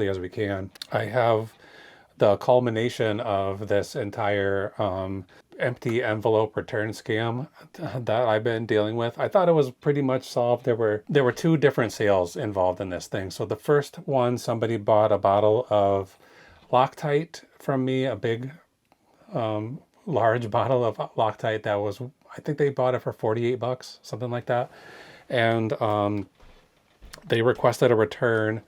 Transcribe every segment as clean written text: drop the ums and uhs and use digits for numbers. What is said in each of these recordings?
as we can. I have the culmination of this entire empty envelope return scam that I've been dealing with. I thought it was pretty much solved. There were two different sales involved in this thing. So the first one, somebody bought a bottle of Loctite from me, a big large bottle of Loctite that was, I think they bought it for 48 bucks, something like that. And they requested a return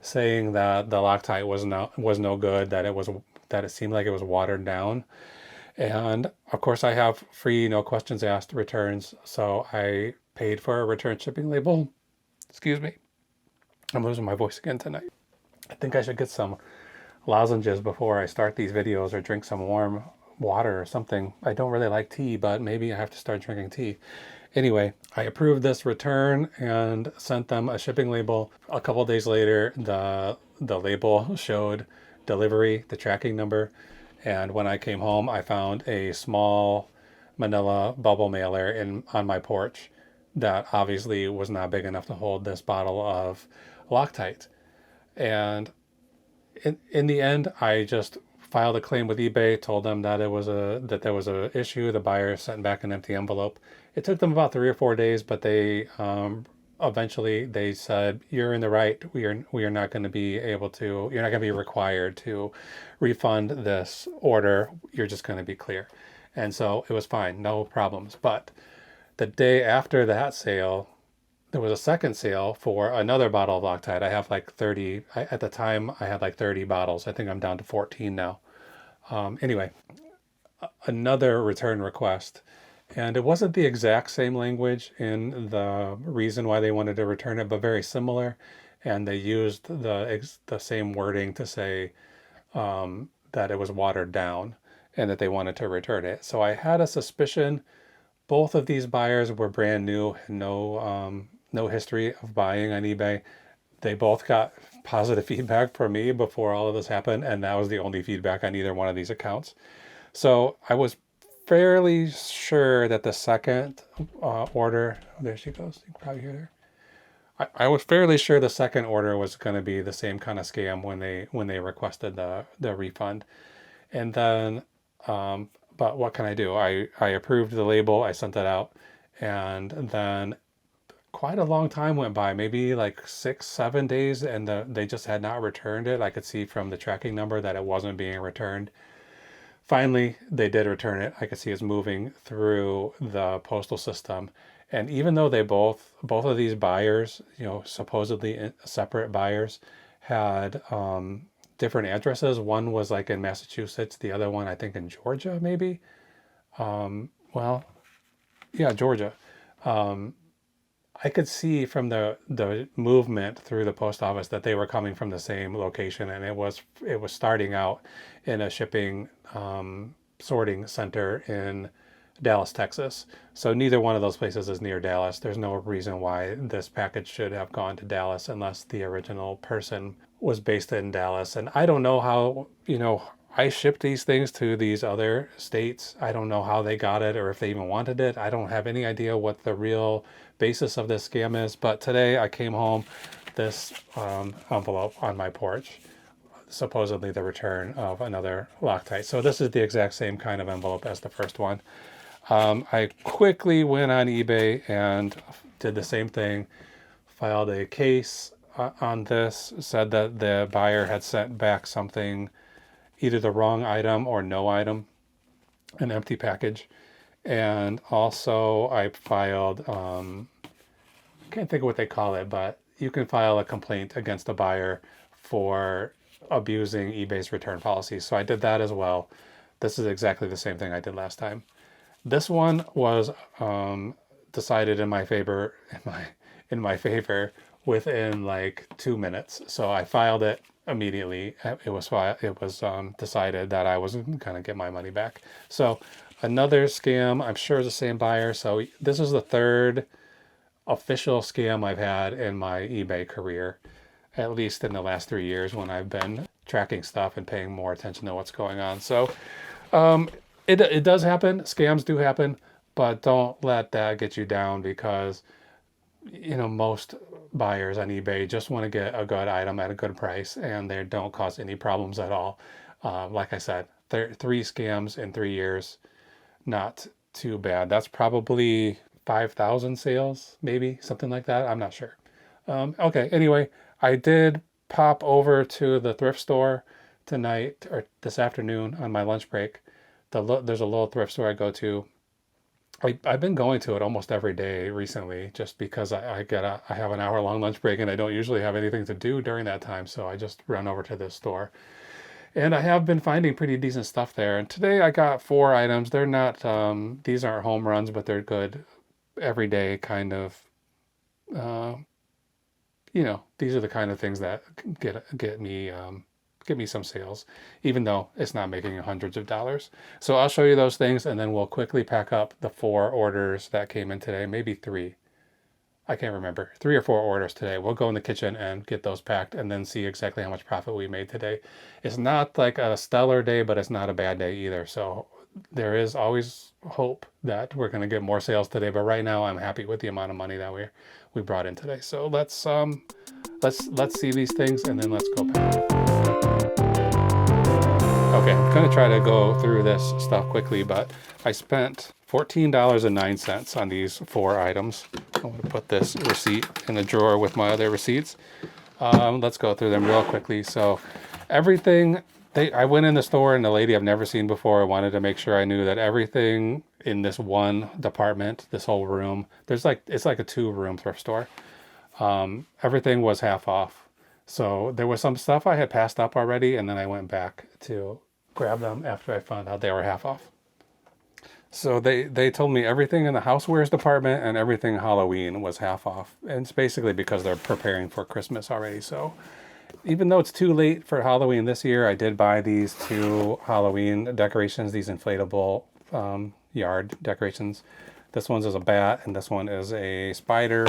saying that the Loctite was no good, that it seemed like it was watered down. And of course I have free, no questions asked returns. So I paid for a return shipping label. Excuse me. I'm losing my voice again tonight. I think I should get some lozenges before I start these videos or drink some warm water or something. I don't really like tea, but maybe I have to start drinking tea. Anyway, I approved this return and sent them a shipping label. A couple days later, the label showed delivery, the tracking number. And when I came home, I found a small manila bubble mailer on my porch that obviously was not big enough to hold this bottle of Loctite. And in the end, I just filed a claim with eBay, told them that there was a issue. The buyer sent back an empty envelope. It took them about 3 or 4 days, but they eventually they said, "You're in the right. We are not going to be able to. You're not going to be required to refund this order. You're just going to be clear." And so it was fine, no problems. But the day after that sale, there was a second sale for another bottle of Loctite. I have like 30. At the time, I had like 30 bottles. I think I'm down to 14 now. Anyway, another return request. And it wasn't the exact same language in the reason why they wanted to return it, but very similar. And they used the same wording to say that it was watered down and that they wanted to return it. So I had a suspicion both of these buyers were brand new, no history of buying on eBay. They both got positive feedback from me before all of this happened, and that was the only feedback on either one of these accounts. So I was fairly sure that the second order, oh, there she goes, you can probably hear her. I was fairly sure the second order was going to be the same kind of scam when they requested the refund. And then, but what can I do? I approved the label, I sent it out, and then quite a long time went by, maybe like 6, 7 days, and they just had not returned it. I could see from the tracking number that it wasn't being returned. Finally, they did return it. I could see it's moving through the postal system. And even though both of these buyers, supposedly separate buyers, had different addresses. One was like in Massachusetts, the other one I think in Georgia, maybe. Well, yeah, Georgia. I could see from the movement through the post office that they were coming from the same location, and it was starting out in a shipping sorting center in Dallas, Texas. So neither one of those places is near Dallas. There's no reason why this package should have gone to Dallas unless the original person was based in Dallas. And I don't know how, I shipped these things to these other states. I don't know how they got it or if they even wanted it. I don't have any idea what the real basis of this scam is. But today I came home, this envelope on my porch, supposedly the return of another Loctite. So this is the exact same kind of envelope as the first one. I quickly went on eBay and did the same thing, filed a case on this, said that the buyer had sent back something, either the wrong item or no item, an empty package. And also I filed, I can't think of what they call it, but you can file a complaint against the buyer for abusing eBay's return policy. So I did that as well. This is exactly the same thing I did last time. This one was decided in my favor, in my favor within like 2 minutes. So I filed it immediately. It was decided that I was going to get my money back. So another scam, I'm sure the same buyer. So this is the third official scam I've had in my eBay career, at least in the last 3 years when I've been tracking stuff and paying more attention to what's going on. So it does happen. Scams do happen, but don't let that get you down because, most buyers on eBay just want to get a good item at a good price, and they don't cause any problems at all. Like I said, 3 scams in 3 years, not too bad. That's probably 5,000 sales, maybe something like that. I'm not sure. Okay, anyway, I did pop over to the thrift store tonight or this afternoon on my lunch break. There's a little thrift store I go to. I've been going to it almost every day recently, just because I have an hour-long lunch break and I don't usually have anything to do during that time, so I just run over to this store. And I have been finding pretty decent stuff there. And today I got 4 items. They're not these aren't home runs, but they're good everyday kind of these are the kind of things that get me some sales, even though it's not making hundreds of dollars. So I'll show you those things, and then we'll quickly pack up the 4 orders that came in today, maybe 3. I can't remember, 3 or 4 orders today. We'll go in the kitchen and get those packed and then see exactly how much profit we made today. It's not like a stellar day, but it's not a bad day either. So there is always hope that we're going to get more sales today. But right now I'm happy with the amount of money that we brought in today. So let's see these things, and then let's go back. Okay, I'm going to try to go through this stuff quickly, but I spent $14.09 on these 4 items. I'm going to put this receipt in the drawer with my other receipts. Let's go through them real quickly. So everything, I went in the store, and the lady I've never seen before wanted to make sure I knew that everything in this one department, this whole room, it's like a 2-room thrift store. Everything was half off. So there was some stuff I had passed up already, and then I went back to grab them after I found out they were half off. So they told me everything in the housewares department and everything Halloween was half off. And it's basically because they're preparing for Christmas already. So even though it's too late for Halloween this year, I did buy these 2 Halloween decorations, these inflatable yard decorations. This one's is a bat, and this one is a spider.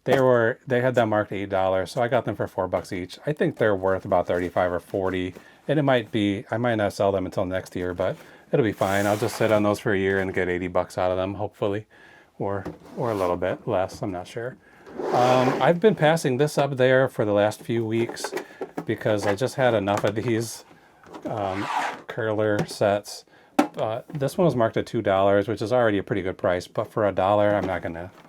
They had them marked $8, so I got them for $4 each. I think they're worth about 35 or 40, and I might not sell them until next year, but it'll be fine. I'll just sit on those for a year and get $80 out of them, hopefully, or a little bit less. I'm not sure. I've been passing this up there for the last few weeks because I just had enough of these curler sets. This one was marked at $2, which is already a pretty good price, but for $1,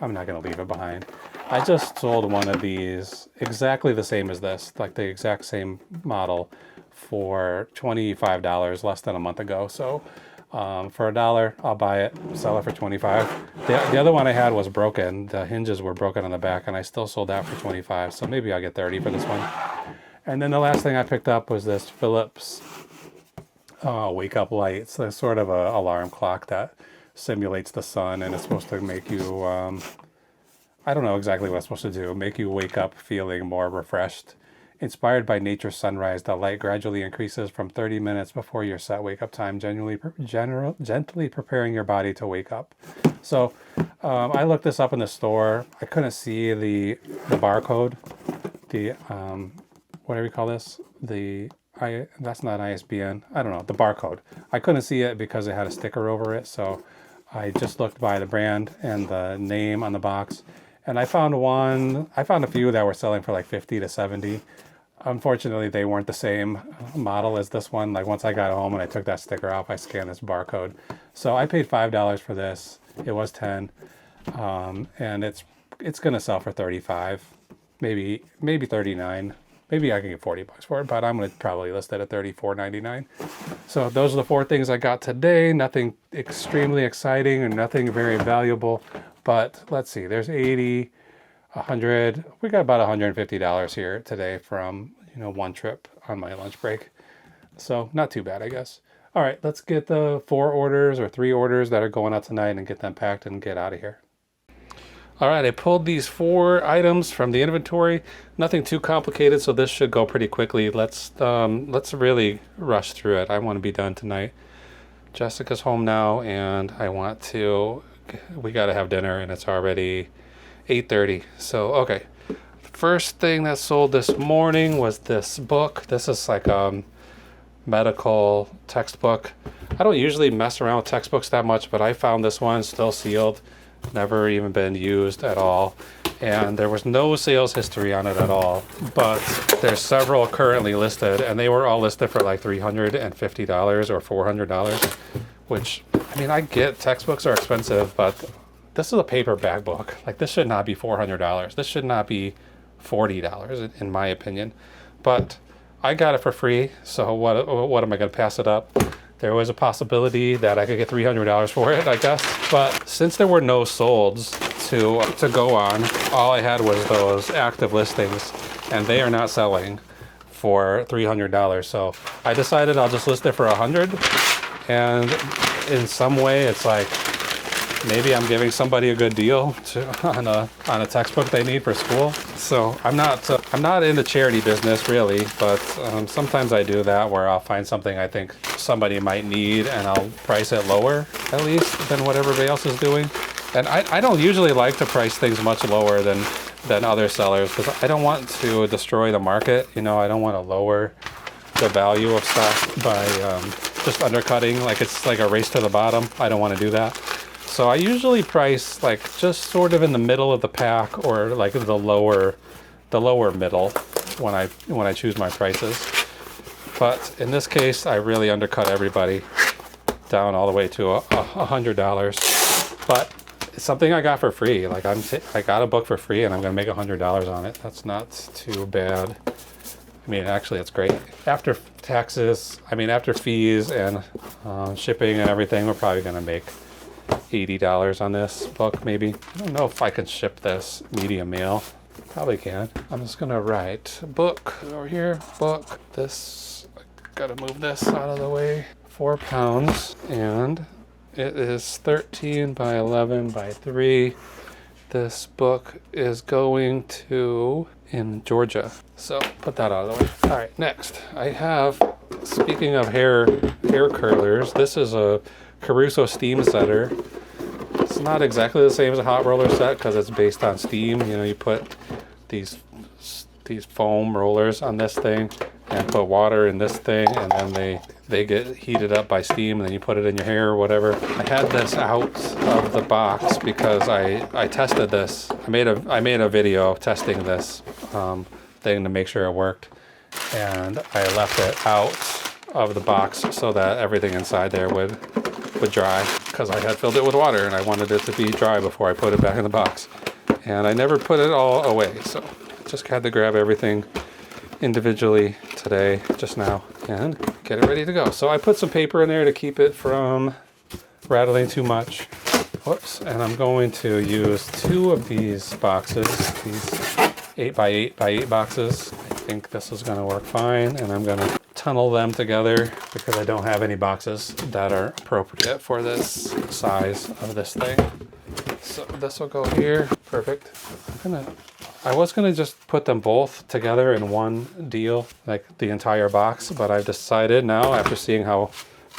I'm not gonna leave it behind. I just sold one of these exactly the same as this, like the exact same model, for $25 less than a month ago. So for $1, I'll buy it, sell it for $25. The other one I had was broken. The hinges were broken on the back, and I still sold that for $25. So maybe I'll get $30 for this one. And then the last thing I picked up was this Philips wake up lights. There's sort of a alarm clock that simulates the sun, and it's supposed to make you I don't know exactly what it's supposed to do, make you wake up feeling more refreshed. Inspired by nature's sunrise, the light gradually increases from 30 minutes before your set wake up time, gently preparing your body to wake up. So I looked this up in the store. I couldn't see the barcode, the whatever you call this, that's not ISBN. I don't know, the barcode. I couldn't see it because it had a sticker over it, so I just looked by the brand and the name on the box. And I found a few that were selling for like 50 to 70. Unfortunately, they weren't the same model as this one. Like once I got home and I took that sticker off, I scanned this barcode. So I paid $5 for this. It was 10, and it's gonna sell for 35, maybe 39. Maybe I can get $40 for it, but I'm gonna probably list it at $34.99. So those are the 4 things I got today. Nothing extremely exciting and nothing very valuable. But let's see, there's 80, 100, we got about $150 here today from, one trip on my lunch break. So not too bad, I guess. All right, let's get the 4 orders or 3 orders that are going out tonight and get them packed and get out of here. All right, I pulled these 4 items from the inventory. Nothing too complicated, so this should go pretty quickly. Let's really rush through it. I want to be done tonight. Jessica's home now, and we got to have dinner, and it's already 8:30. So, okay. The first thing that sold this morning was this book. This is like a medical textbook. I don't usually mess around with textbooks that much, but I found this one still sealed. Never even been used at all. and there was no sales history on it at all, but there's several currently listed, and they were all listed for like $350 or $400, which, I mean, I get textbooks are expensive, but this is a paperback book. Like, this should not be $400. This should not be $40 in my opinion, but I got it for free, so what am I going to pass it up? There was a possibility that I could get $300 for it, I guess. But since there were no solds to go on, all I had was those active listings, and they are not selling for $300. So I decided I'll just list it for $100. And in some way, it's like maybe I'm giving somebody a good deal on a textbook they need for school. So I'm not in the charity business really, but sometimes I do that where I'll find something I think somebody might need and I'll price it lower at least than what everybody else is doing. And I don't usually like to price things much lower than other sellers because I don't want to destroy the market. You know, I don't want to lower the value of stuff by just undercutting like it's like a race to the bottom. I don't want to do that. So I usually price like just sort of in the middle of the pack or like the lower middle when I choose my prices. But in this case, I really undercut everybody down all the way to $100. But it's something I got for free. Like I got a book for free and I'm gonna make $100 on it. That's not too bad. I mean, actually, it's great. After taxes, I mean, after fees and shipping and everything, we're probably gonna make $80 on this book, maybe. I don't know if I can ship this medium mail. Probably can. I'm just gonna write book over here, book. This, I gotta move this out of the way. 4 pounds, and it is 13 by 11 by 3. This book is going to in Georgia. So put that out of the way. All right, next I have, speaking of hair curlers, this is a Caruso steam setter. It's not exactly the same as a hot roller set because it's based on steam. You know, you put these foam rollers on this thing and put water in this thing, and then they get heated up by steam, and then you put it in your hair or whatever. I had this out of the box because I tested this. I made a video testing this thing to make sure it worked, and I left it out of the box so that everything inside there would dry, because I had filled it with water and I wanted it to be dry before I put it back in the box. And I never put it all away, so I just had to grab everything individually today, just now, and get it ready to go. So I put some paper in there to keep it from rattling too much. Whoops. And I'm going to use 2 of these boxes, these 8x8x8 boxes. I think this is going to work fine, and I'm going to tunnel them together because I don't have any boxes that are appropriate for this size of this thing. So this will go here. Perfect. I was gonna just put them both together in one deal, like the entire box, but I've decided now, after seeing how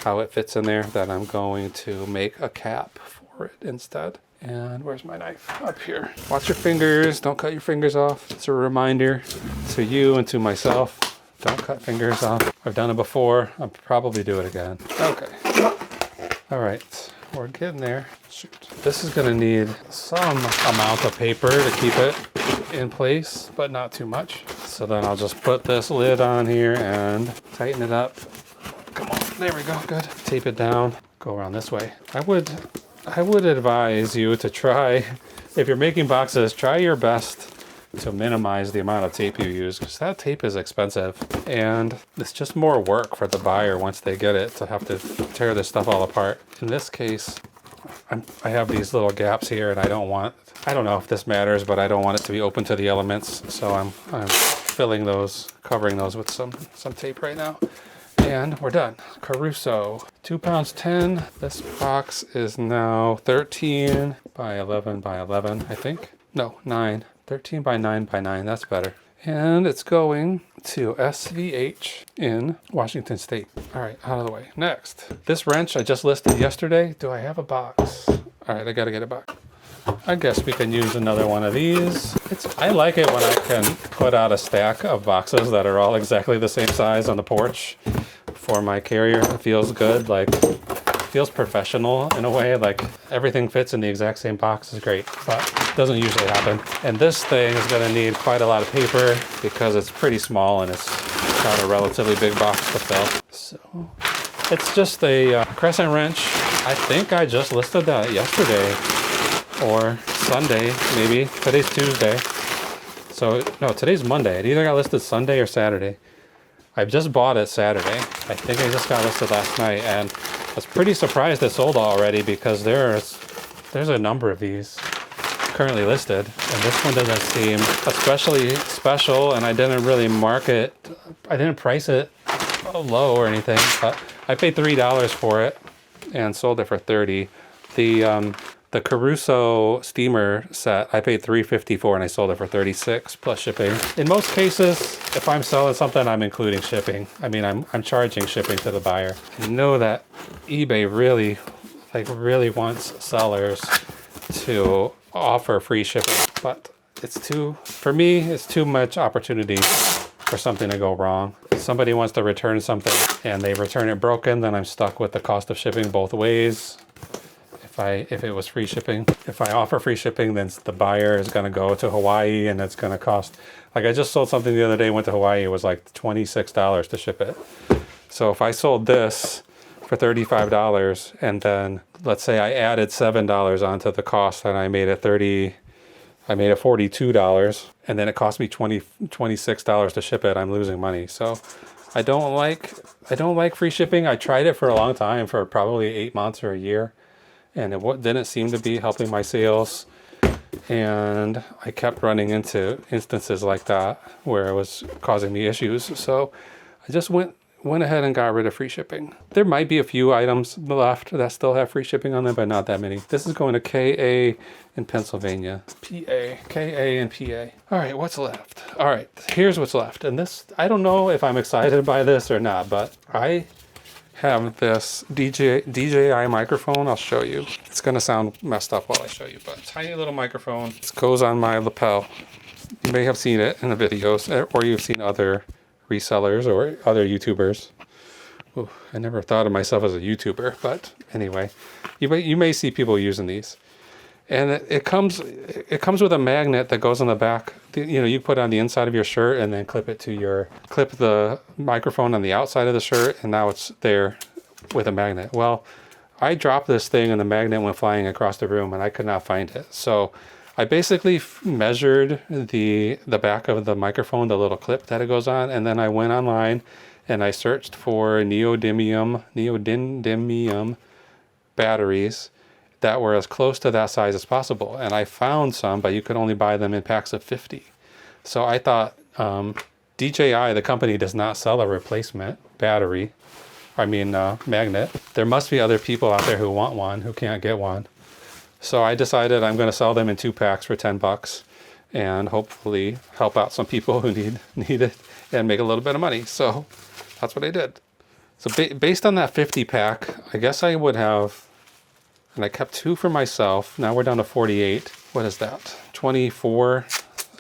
it fits in there, that I'm going to make a cap for it instead. And where's my knife? Up here. Watch your fingers, don't cut your fingers off. It's a reminder to you and to myself. Don't cut fingers off. I've done it before. I'll probably do it again. Okay. All right, we're getting there. Shoot. This is gonna need some amount of paper to keep it in place, but not too much. So then I'll just put this lid on here and tighten it up. Come on, there we go, good. Tape it down, go around this way. I would advise you to try, if you're making boxes, try your best to minimize the amount of tape you use, because that tape is expensive and it's just more work for the buyer once they get it to have to tear this stuff all apart. In this case, I have these little gaps here, and I don't know if this matters, but I don't want it to be open to the elements, so I'm filling those, covering those with some tape right now. And we're done. Caruso, 2 pounds 10. This box is now 13 by 11 by 11, I think. No, 9. 13 by 9 by 9, that's better. And it's going to SVH in Washington State. All right, out of the way. Next, this wrench I just listed yesterday. Do I have a box? All right, I gotta get a box. I guess we can use another one of these. I like it when I can put out a stack of boxes that are all exactly the same size on the porch for my carrier. It feels good, like feels professional in a way, like everything fits in the exact same box is great, but it doesn't usually happen. And this thing is gonna need quite a lot of paper because it's pretty small and it's got a relatively big box to fill. So it's just a crescent wrench. I think I just listed that yesterday or Sunday, maybe. Today's Tuesday. So, no, today's Monday. It either got listed Sunday or Saturday. I just bought it Saturday. I think I just got listed last night, and I was pretty surprised it sold already because there's a number of these currently listed, and this one doesn't seem especially special, and I didn't really I didn't price it low or anything, but I paid $3 for it and sold it for $30. The Caruso steamer set, I paid $3.50 for and I sold it for $36 plus shipping. In most cases, if I'm selling something, I'm including shipping. I mean, I'm charging shipping to the buyer. I know that eBay really wants sellers to offer free shipping, but for me, it's too much opportunity for something to go wrong. If somebody wants to return something and they return it broken, then I'm stuck with the cost of shipping both ways. If it was free shipping, if I offer free shipping, then the buyer is going to go to Hawaii and it's going to cost, like I just sold something the other day, went to Hawaii, it was like $26 to ship it. So if I sold this for $35 and then let's say I added $7 onto the cost and I made it $42 and then it cost me $26 to ship it, I'm losing money. So I don't like free shipping. I tried it for a long time, for probably 8 months or a year. And it didn't seem to be helping my sales. And I kept running into instances like that where it was causing me issues. So I just went ahead and got rid of free shipping. There might be a few items left that still have free shipping on them, but not that many. This is going to KA in Pennsylvania. PA, KA and PA. All right, what's left? All right, here's what's left. And this, I don't know if I'm excited by this or not, but I have this DJI microphone. I'll show you. It's gonna sound messed up while I show you, but tiny little microphone. This goes on my lapel. You may have seen it in the videos, or you've seen other resellers or other YouTubers. Ooh, I never thought of myself as a YouTuber, but anyway, you may see people using these. And it comes with a magnet that goes on the back. You put it on the inside of your shirt and then clip the microphone on the outside of the shirt, and now it's there with a magnet. Well, I dropped this thing and the magnet went flying across the room and I could not find it. So I basically measured the back of the microphone, the little clip that it goes on, and then I went online and I searched for neodymium batteries that were as close to that size as possible. And I found some, but you could only buy them in packs of 50. So I thought, DJI, the company, does not sell a replacement magnet. There must be other people out there who want one, who can't get one. So I decided I'm gonna sell them in 2 packs for $10 and hopefully help out some people who need it and make a little bit of money. So that's what I did. So based on that 50 pack, I guess I would have, and I kept 2 for myself. Now we're down to 48. What is that? 24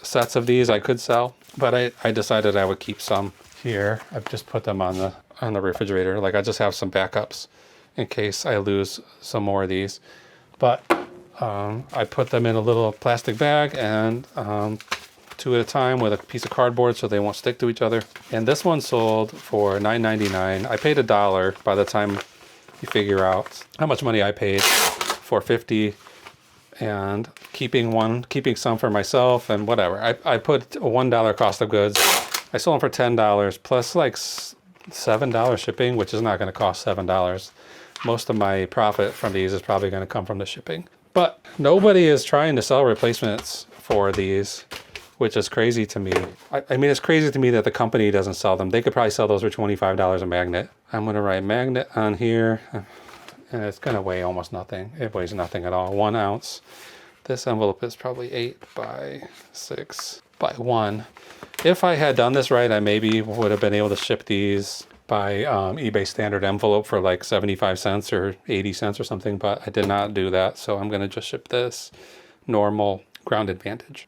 sets of these I could sell, but I decided I would keep some here. I've just put them on the refrigerator. Like I just have some backups in case I lose some more of these. But I put them in a little plastic bag and 2 at a time with a piece of cardboard so they won't stick to each other. And this one sold for $9.99. I paid $1 by the time you figure out how much money I paid for 50 and keeping some for myself and whatever. I put a $1 cost of goods. I sold them for $10 plus like $7 shipping, which is not going to cost $7. Most of my profit from these is probably going to come from the shipping. But nobody is trying to sell replacements for these, which is crazy to me. I mean, it's crazy to me that the company doesn't sell them. They could probably sell those for $25 a magnet. I'm going to write magnet on here, and it's going to weigh almost nothing. It weighs nothing at all, 1 ounce. This envelope is probably 8 by 6 by 1. If I had done this right, I maybe would have been able to ship these by eBay standard envelope for like 75 cents or 80 cents or something, but I did not do that. So I'm going to just ship this normal Ground Advantage.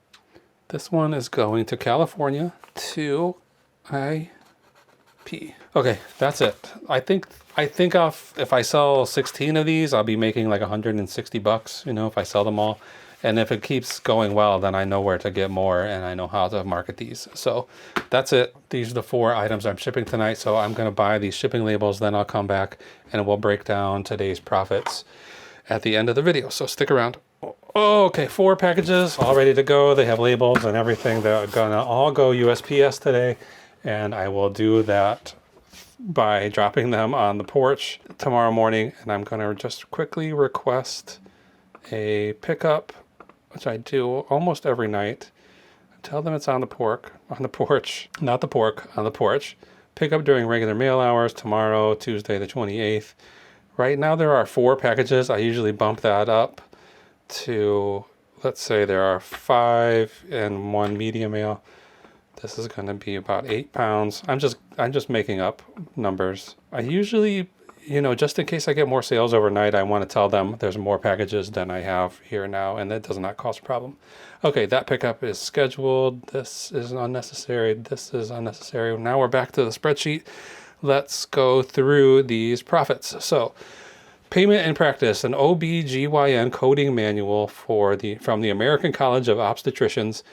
This one is going to California to IP USP. Okay, that's it. I think if I sell 16 of these, I'll be making like 160 bucks, you know, if I sell them all. And if it keeps going well, then I know where to get more and I know how to market these. So that's it. These are the 4 items I'm shipping tonight. So I'm going to buy these shipping labels, then I'll come back and we'll break down today's profits at the end of the video. So stick around. Okay, 4 packages all ready to go. They have labels and everything. They're gonna all go USPS today, and I will do that by dropping them on the porch tomorrow morning. And I'm gonna just quickly request a pickup, which I do almost every night. Tell them it's on the porch, not the pork, on the porch. Pick up during regular mail hours tomorrow, Tuesday the 28th. Right now there are 4 packages. I usually bump that up to, let's say there are 5 and 1 medium mail. This is going to be about 8 pounds. I'm just making up numbers. I usually, you know, just in case I get more sales overnight, I want to tell them there's more packages than I have here now, and that does not cause a problem. Okay, that pickup is scheduled. This is unnecessary. This is unnecessary. Now we're back to the spreadsheet. Let's go through these profits. So, Payment and Practice, an OBGYN coding manual from the American College of Obstetricians.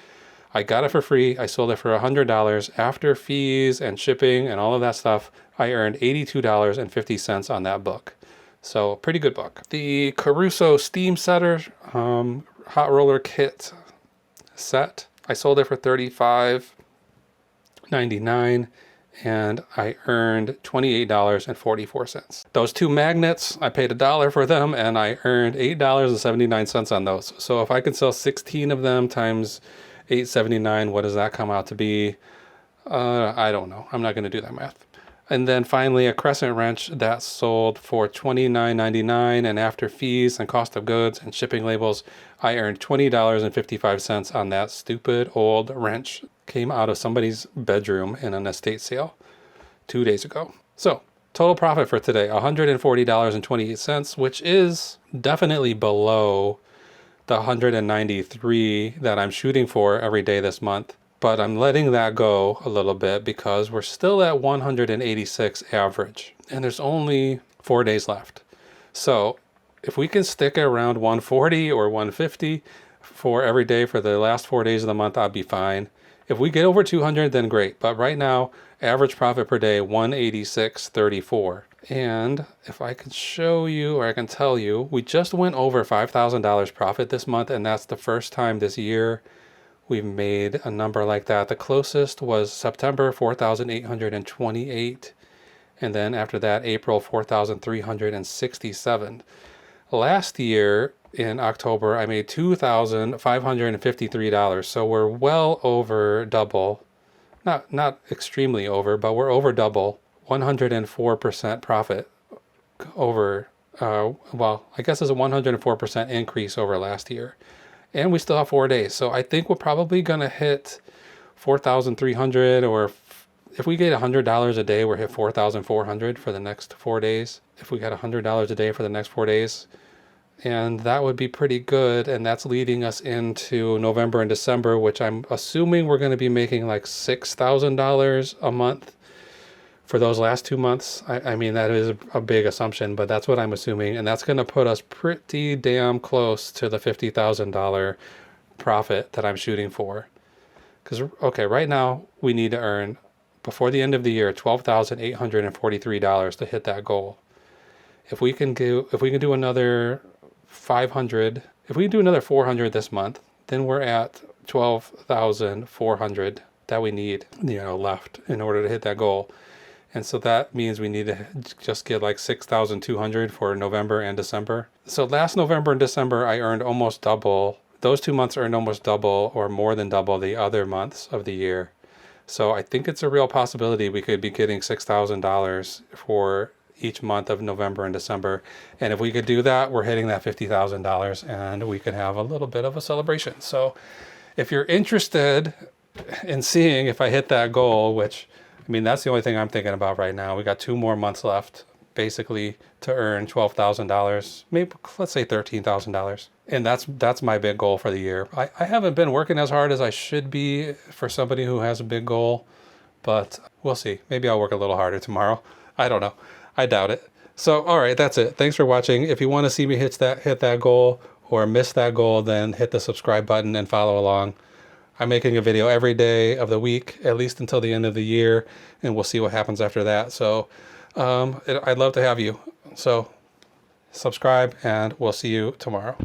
I got it for free. I sold it for $100. After fees and shipping and all of that stuff, I earned $82.50 on that book. So pretty good book. The Caruso Steam Setter hot roller kit set. I sold it for $35.99. And I earned $28.44. Those 2 magnets, I paid $1 for them, and I earned $8.79 on those. So if I can sell 16 of them times $8.79, what does that come out to be? I don't know. I'm not going to do that math. And then finally, a crescent wrench that sold for $29.99, and after fees and cost of goods and shipping labels, I earned $20.55 on that stupid old wrench. Came out of somebody's bedroom in an estate sale 2 days ago. So total profit for today, $140.28, which is definitely below the $193 that I'm shooting for every day this month. But I'm letting that go a little bit because we're still at 186 average, and there's only 4 days left. So if we can stick around 140 or 150 for every day for the last 4 days of the month, I'll be fine. If we get over 200, then great. But right now, average profit per day, 186.34. And if I could show you, or I can tell you, we just went over $5,000 profit this month, and that's the first time this year we've made a number like that. The closest was September, 4,828. And then after that, April, 4,367. Last year in October, I made $2,553. So we're well over double. Not extremely over, but we're over double. 104% profit over, well, I guess it's a 104% increase over last year. And we still have 4 days. So I think we're probably going to hit 4,300, or if we get $100 a day, we'll hit 4,400 for the next 4 days. If we got $100 a day for the next 4 days, and that would be pretty good. And that's leading us into November and December, which I'm assuming we're going to be making like $6,000 a month for those last 2 months. I mean, that is a big assumption, but that's what I'm assuming. And that's going to put us pretty damn close to the $50,000 profit that I'm shooting for. Because, okay, right now we need to earn, before the end of the year, $12,843 to hit that goal. If we can do another 500, if we can do another 400 this month, then we're at 12,400 that we need, left in order to hit that goal. And so that means we need to just get like 6,200 for November and December. So last November and December, I earned almost double. Those 2 months earned almost double or more than double the other months of the year. So I think it's a real possibility we could be getting $6,000 for each month of November and December. And if we could do that, we're hitting that $50,000 and we could have a little bit of a celebration. So if you're interested in seeing if I hit that goal, which, I mean, that's the only thing I'm thinking about right now. We got 2 more months left, basically, to earn $12,000, maybe let's say $13,000. And that's my big goal for the year. I haven't been working as hard as I should be for somebody who has a big goal, but we'll see. Maybe I'll work a little harder tomorrow. I don't know. I doubt it. So, all right, that's it. Thanks for watching. If you want to see me hit that goal or miss that goal, then hit the subscribe button and follow along. I'm making a video every day of the week, at least until the end of the year, and we'll see what happens after that. So I'd love to have you. So subscribe, and we'll see you tomorrow.